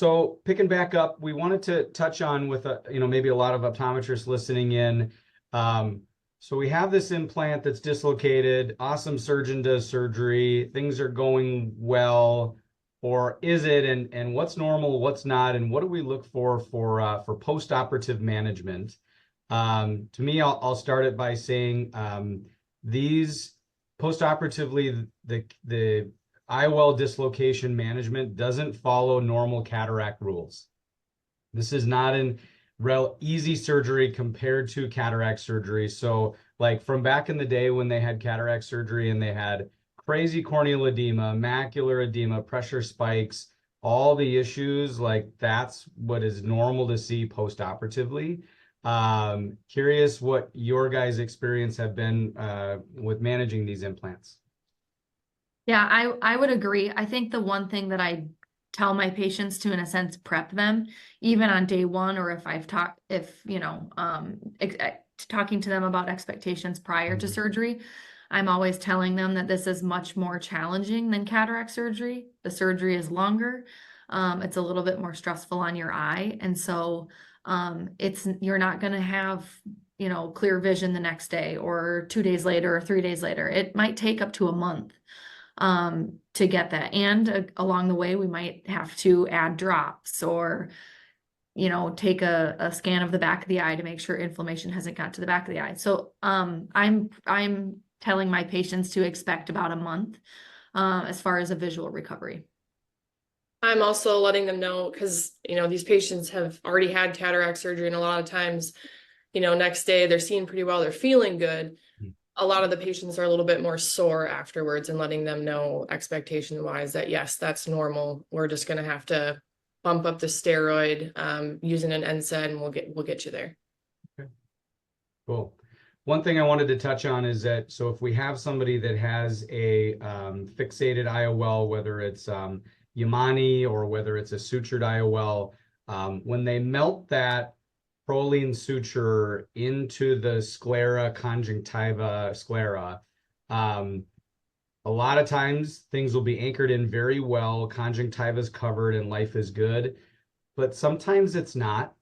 So picking back up, we wanted to touch on with maybe a lot of optometrists listening in. So we have this implant that's dislocated. Awesome surgeon does surgery. Things are going well, or is it? And what's normal, what's not, and what do we look for post-operative management? To me, I'll start it by saying these post-operatively the IOL dislocation management doesn't follow normal cataract rules. This is not an easy surgery compared to cataract surgery. So like from back in the day when they had cataract surgery and they had crazy corneal edema, macular edema, pressure spikes, all the issues, like that's what is normal to see post-operatively. Curious what your guys' experience have been with managing these implants. Yeah, I would agree. I think the one thing that I tell my patients to, in a sense, prep them, even on day one, or if talking to them about expectations prior to surgery, I'm always telling them that this is much more challenging than cataract surgery. The surgery is longer. It's a little bit more stressful on your eye. And so you're not going to have, clear vision the next day or 2 days later or 3 days later. It might take up to a month to get that. And along the way, we might have to add drops or, take a scan of the back of the eye to make sure inflammation hasn't got to the back of the eye. So I'm telling my patients to expect about a month as far as a visual recovery. I'm also letting them know because, these patients have already had cataract surgery, and a lot of times, next day they're seeing pretty well, they're feeling good. A lot of the patients are a little bit more sore afterwards, and letting them know expectation wise that yes, that's normal. We're just going to have to bump up the steroid using an NSAID, and we'll get you there. Okay. Cool. One thing I wanted to touch on is that, so if we have somebody that has a fixated IOL, whether it's Yamani or whether it's a sutured IOL, when they melt that Prolene suture into the sclera, conjunctiva sclera, a lot of times things will be anchored in very well, conjunctiva is covered and life is good, but sometimes it's not.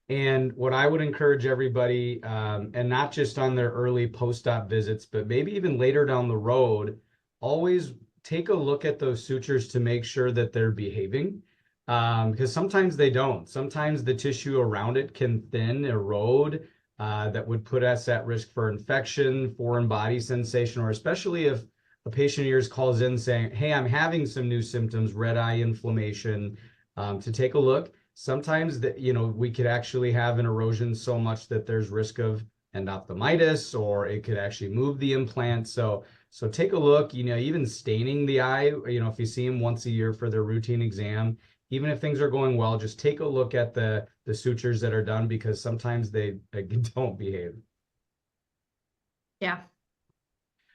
And what I would encourage everybody, and not just on their early post-op visits, but maybe even later down the road, always take a look at those sutures to make sure that they're behaving. Because sometimes they don't. Sometimes the tissue around it can thin, erode, that would put us at risk for infection, foreign body sensation, or especially if a patient of yours calls in saying, hey, I'm having some new symptoms, red eye inflammation, to take a look. Sometimes we could actually have an erosion so much that there's risk of endophthalmitis, or it could actually move the implant. So take a look, even staining the eye, if you see them once a year for their routine exam, even if things are going well, just take a look at the sutures that are done, because sometimes they don't behave. Yeah.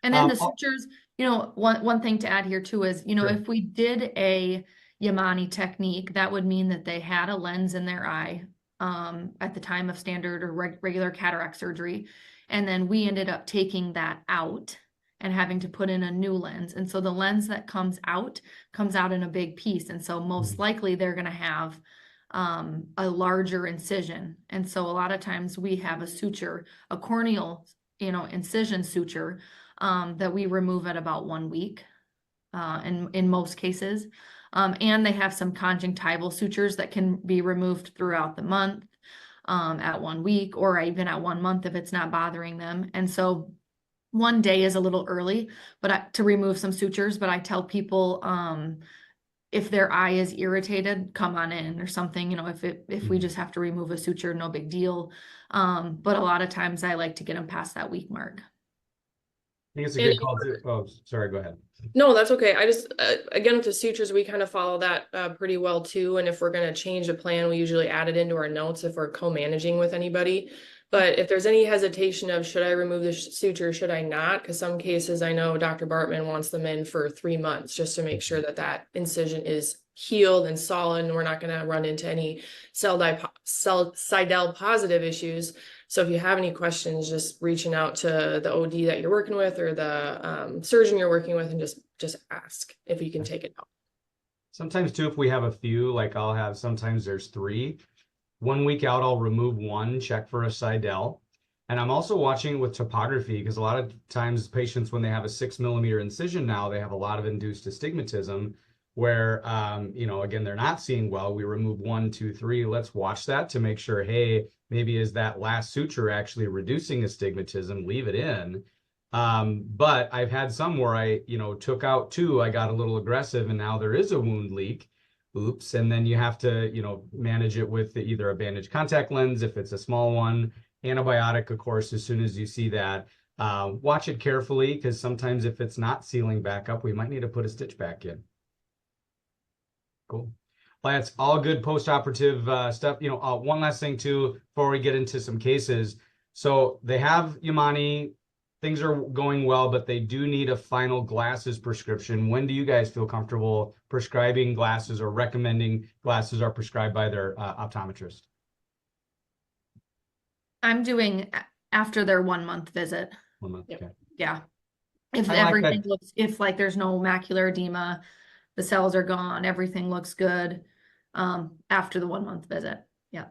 And then the sutures, one thing to add here too is, Sure. If we did a Yamani technique, that would mean that they had a lens in their eye at the time of standard or regular cataract surgery. And then we ended up taking that out and having to put in a new lens. And so the lens that comes out in a big piece. And so most likely they're going to have a larger incision. And so a lot of times we have a suture, a corneal, incision suture that we remove at about 1 week in most cases. And they have some conjunctival sutures that can be removed throughout the month at 1 week, or even at 1 month if it's not bothering them. And so 1 day is a little early, but to remove some sutures. But I tell people if their eye is irritated, come on in or something. If we just have to remove a suture, no big deal. But a lot of times I like to get them past that week mark. I think it's a good call too. Oh, sorry, go ahead. No, that's okay. I just, again, with the sutures, we kind of follow that pretty well too. And if we're going to change a plan, we usually add it into our notes if we're co-managing with anybody. But if there's any hesitation of, should I remove the suture, should I not? Because some cases I know Dr. Bartman wants them in for 3 months just to make sure that that incision is healed and solid, and we're not going to run into any Seidel positive issues. So if you have any questions, just reaching out to the OD that you're working with or the surgeon you're working with, and just ask if you can take it out. Sometimes too, if we have a few, like I'll have, sometimes there's 3. 1 week out, I'll remove 1, check for a Seidel. And I'm also watching with topography because a lot of times patients, when they have a 6 millimeter incision now, they have a lot of induced astigmatism where, again, they're not seeing well. We remove 1, 2, 3. Let's watch that to make sure, hey, maybe is that last suture actually reducing astigmatism? Leave it in. But I've had some where I, took out 2, I got a little aggressive, and now there is a wound leak. Oops. And then you have to, manage it with either a bandage contact lens if it's a small one, antibiotic, of course, as soon as you see that. Watch it carefully because sometimes if it's not sealing back up, we might need to put a stitch back in. Cool. Well, that's all good post-operative stuff. One last thing too, before we get into some cases. So they have Yamane, things are going well, but they do need a final glasses prescription. When do you guys feel comfortable prescribing glasses or recommending glasses are prescribed by their optometrist? I'm doing after their 1 month visit. 1 month, Yep. okay. Yeah. If I like everything that. looks, if like there's no macular edema, the cells are gone, everything looks good, after the 1 month visit. Yeah.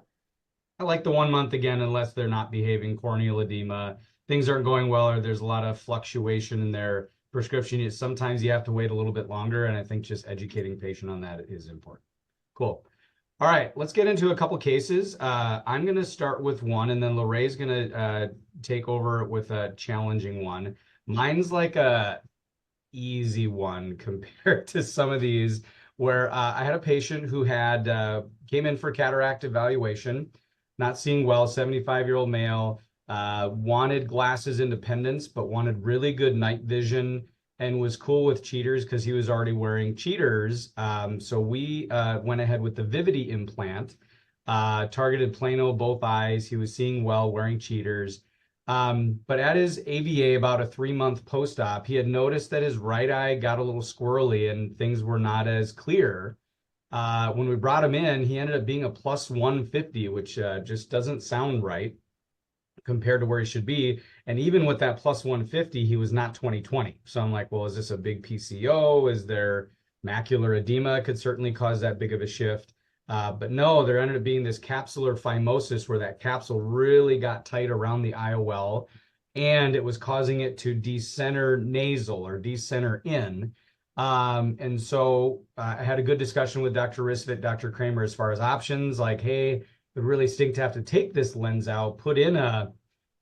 I like the 1 month again, unless they're not behaving, corneal edema, things aren't going well, or there's a lot of fluctuation in their prescription. Sometimes you have to wait a little bit longer, and I think just educating patient on that is important. Cool. All right, let's get into a couple cases. I'm going to start with one, and then Lorraine's going to take over with a challenging one. Mine's like a easy one compared to some of these, where I had a patient who had came in for cataract evaluation, not seeing well, 75-year-old male, wanted glasses independence, but wanted really good night vision and was cool with cheaters because he was already wearing cheaters. So we went ahead with the Vivity implant, targeted plano both eyes. He was seeing well, wearing cheaters. But at his AVA, about a 3-month post-op, he had noticed that his right eye got a little squirrely and things were not as clear. When we brought him in, he ended up being a plus 150, which just doesn't sound right compared to where he should be. And even with that plus 150, he was not 20/20. So I'm like, well, is this a big PCO? Is there macular edema? Could certainly cause that big of a shift. But no, there ended up being this capsular phimosis where that capsule really got tight around the IOL, and it was causing it to decenter nasal or decenter in. And so I had a good discussion with Dr. Risvit, Dr. Kramer, as far as options, like, hey, it would really stink to have to take this lens out, put in a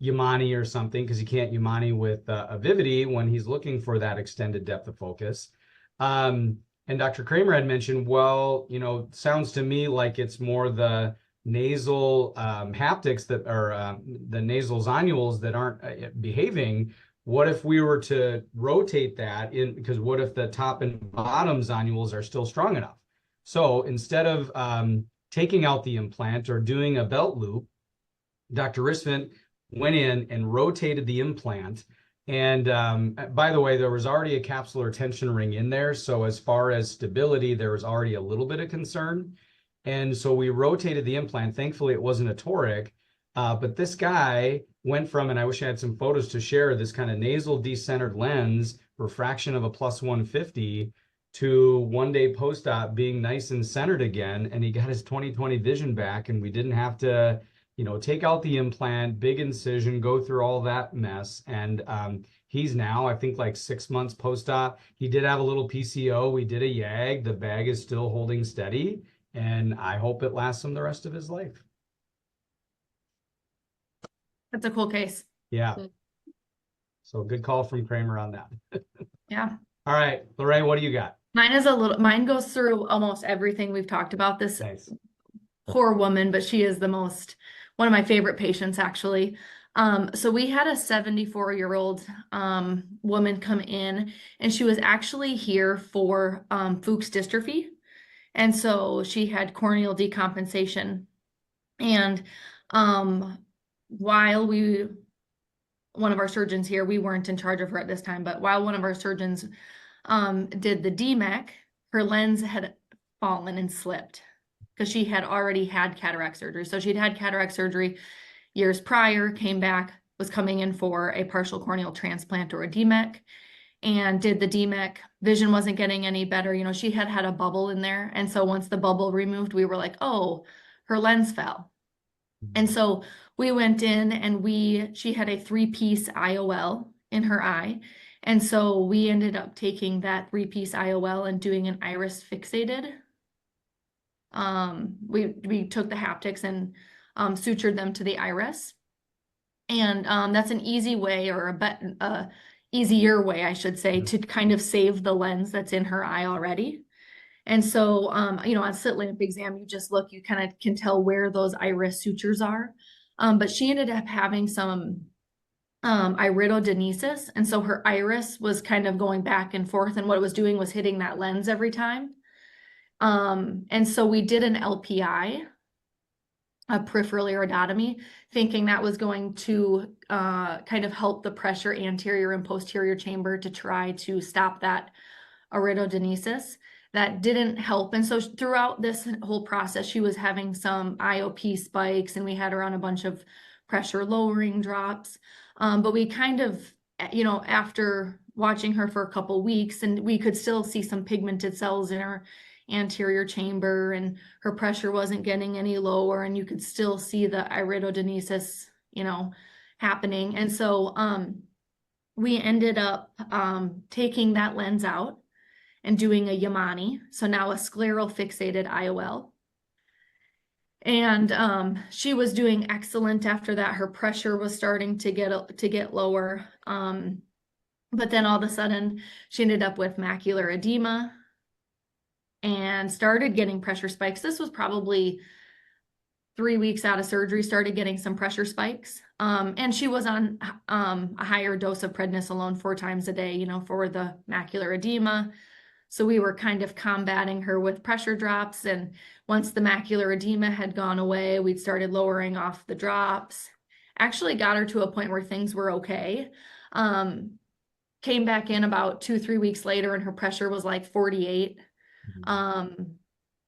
Yamane or something, because you can't Yamane with a Vivity when he's looking for that extended depth of focus. And Dr. Kramer had mentioned, well, sounds to me like it's more the nasal haptics that are the nasal zonules that aren't behaving. What if we were to rotate that in? Because what if the top and bottom zonules are still strong enough? So instead of taking out the implant or doing a belt loop, Dr. Risvin went in and rotated the implant. And by the way, there was already a capsular tension ring in there. So as far as stability, there was already a little bit of concern. And so we rotated the implant. Thankfully, it wasn't a toric. But this guy went from, and I wish I had some photos to share, this kind of nasal decentered lens, refraction of a plus 150, to 1 day post-op being nice and centered again. And he got his 20/20 vision back, and we didn't have to take out the implant, big incision, go through all that mess. And he's now, I think, like 6 months post-op. He did have a little PCO. We did a YAG. The bag is still holding steady, and I hope it lasts him the rest of his life. That's a cool case. Yeah. So good call from Kramer on that. Yeah. All right, Lorraine, what do you got? Mine goes through almost everything we've talked about. This Nice. poor woman, but she is one of my favorite patients, actually. So we had a 74-year-old woman come in, and she was actually here for Fuchs dystrophy. And so she had corneal decompensation. And while one of our surgeons here, we weren't in charge of her at this time, but while one of our surgeons did the DMEC, her lens had fallen and slipped because she had already had cataract surgery. So she'd had cataract surgery years prior, came back, was coming in for a partial corneal transplant or a DMEC. and did the DMEC. Vision wasn't getting any better. You know, she had had a bubble in there. And so once the bubble removed, we were like, oh, her lens fell. And so we went in and she had a 3-piece IOL in her eye. And so we ended up taking that 3-piece IOL and doing an iris fixated. We took the haptics and sutured them to the iris. And that's an easy way, or a easier way, I should say, to kind of save the lens that's in her eye already. And so, you know, on slit lamp exam, you just look, you kind of can tell where those iris sutures are. But she ended up having some iridodenesis. And so her iris was kind of going back and forth, and what it was doing was hitting that lens every time. And so we did an LPI, a peripheral iridotomy, thinking that was going to kind of help the pressure anterior and posterior chamber to try to stop that iridodenesis. That didn't help. And so throughout this whole process, she was having some IOP spikes, and we had her on a bunch of pressure lowering drops. But we kind of, you know, after watching her for a couple weeks, and we could still see some pigmented cells in her anterior chamber, and her pressure wasn't getting any lower, and you could still see the iridodenesis, you know, happening. And so we ended up taking that lens out and doing a Yamani, so now a scleral fixated IOL. And she was doing excellent after that. Her pressure was starting to get lower. But then all of a sudden she ended up with macular edema and started getting pressure spikes. This was probably 3 weeks out of surgery, started getting some pressure spikes. And she was on a higher dose of prednisolone 4 times a day, you know, for the macular edema. So we were kind of combating her with pressure drops. And once the macular edema had gone away, we'd started lowering off the drops. Actually got her to a point where things were okay. Came back in about 2-3 weeks later, and her pressure was like 48.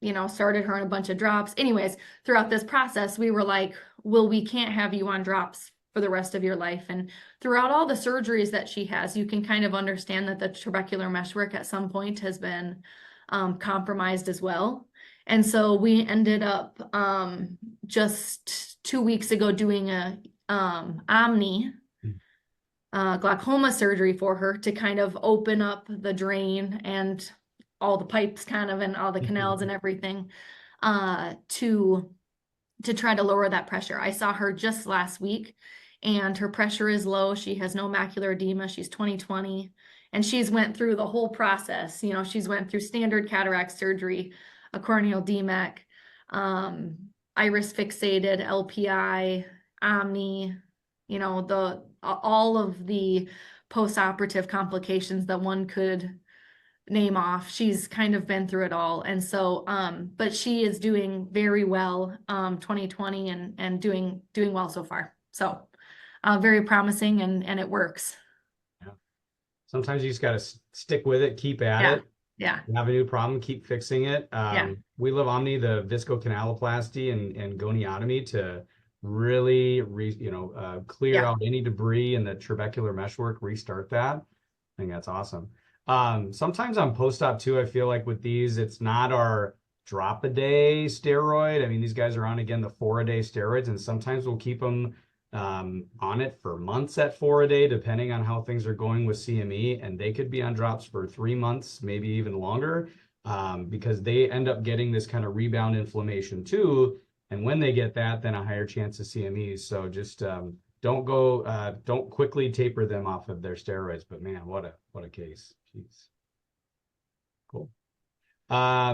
You know, started her on a bunch of drops. Anyways, throughout this process, we were like, well, we can't have you on drops for the rest of your life. And throughout all the surgeries that she has, you can kind of understand that the trabecular meshwork at some point has been compromised as well. And so we ended up just 2 weeks ago doing a Omni glaucoma surgery for her to kind of open up the drain and all the pipes kind of, and all the canals and everything to try to lower that pressure. I saw her just last week, and her pressure is low. She has no macular edema. She's 20/20, and she's went through the whole process. You know, she's went through standard cataract surgery, a corneal DMEC, iris fixated, LPI, Omni, you know, all of the post-operative complications that one could name off. She's kind of been through it all. And so, but she is doing very well, 20/20, and doing well so far. So very promising, and it works. Yeah. Sometimes you just got to stick with it, keep at it. Yeah. You have a new problem, keep fixing it. We love Omni, the viscocanaloplasty and goniotomy, to really clear out any debris in the trabecular meshwork, restart that. I think that's awesome. Sometimes on post-op too, I feel like with these, it's not our drop-a-day steroid. I mean, these guys are on, again, the 4-a-day steroids, and sometimes we'll keep them on it for months at 4 a day, depending on how things are going with CME, and they could be on drops for 3 months, maybe even longer, because they end up getting this kind of rebound inflammation too. And when they get that, then a higher chance of CMEs. So just don't quickly taper them off of their steroids. But man, what a case. Jeez. Cool.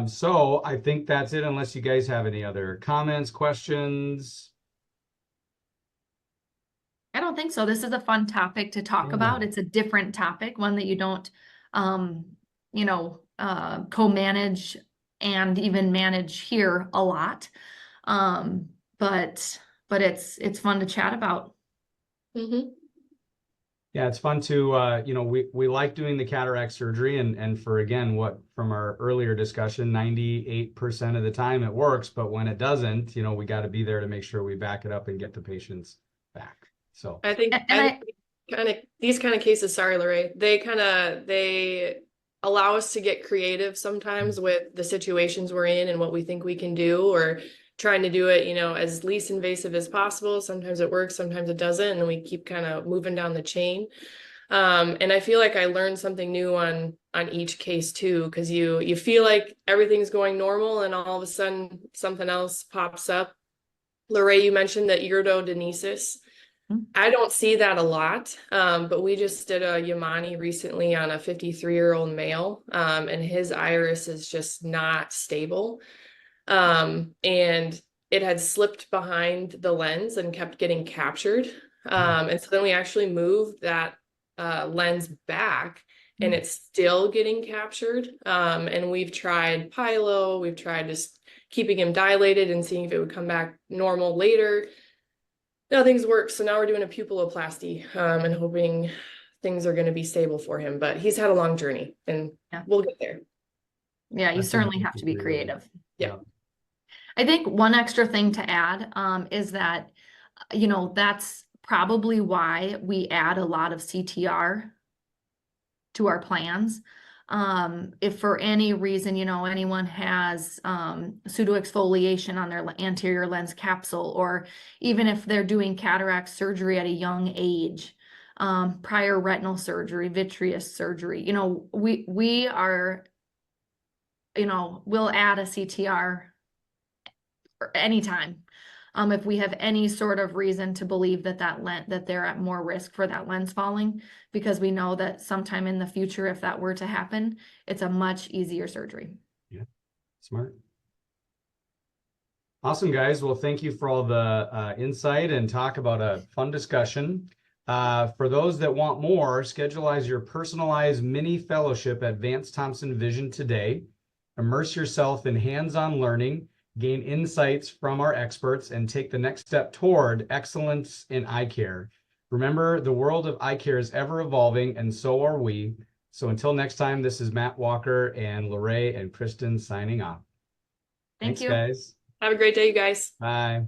So I think that's it, unless you guys have any other comments, questions. I don't think so. This is a fun topic to talk about. It's a different topic, one that you don't, co-manage and even manage here a lot. But it's fun to chat about. Mm-hmm. Yeah, it's fun to, we like doing the cataract surgery, and for, again, from our earlier discussion, 98% of the time it works, but when it doesn't, we got to be there to make sure we back it up and get the patients back. So I think these kind of cases, sorry, Lorraine, they allow us to get creative sometimes with the situations we're in and what we think we can do, or trying to do it, you know, as least invasive as possible. Sometimes it works, sometimes it doesn't, and we keep kind of moving down the chain. And I feel like I learned something new on each case too, because you feel like everything's going normal and all of a sudden something else pops up. Lorraine, you mentioned the iridodenesis. I don't see that a lot, but we just did a Yamani recently on a 53-year-old male, and his iris is just not stable. And it had slipped behind the lens and kept getting captured. And so then we actually moved that lens back, and it's still getting captured. And we've tried Pylo, we've tried just keeping him dilated and seeing if it would come back normal later. Nothing's worked, so now we're doing a pupilloplasty, and hoping things are going to be stable for him. But he's had a long journey, and we'll get there. Yeah, you certainly have to be creative. Yeah. I think one extra thing to add is that, you know, that's probably why we add a lot of CTR to our plans. If for any reason, you know, anyone has pseudoexfoliation on their anterior lens capsule, or even if they're doing cataract surgery at a young age, prior retinal surgery, vitreous surgery, you know, we are, you know, we'll add a CTR anytime. If we have any sort of reason to believe that that they're at more risk for that lens falling, because we know that sometime in the future, if that were to happen, it's a much easier surgery. Yeah, smart. Awesome, guys. Well, thank you for all the insight and talk about a fun discussion. For those that want more, schedule your personalized mini fellowship at Vance Thompson Vision today. Immerse yourself in hands-on learning, gain insights from our experts, and take the next step toward excellence in eye care. Remember, the world of eye care is ever evolving, and so are we. So until next time, this is Matt Walker and Lorraine and Kristen signing off. Thank Thanks, you. guys. Have a great day, you guys. Bye.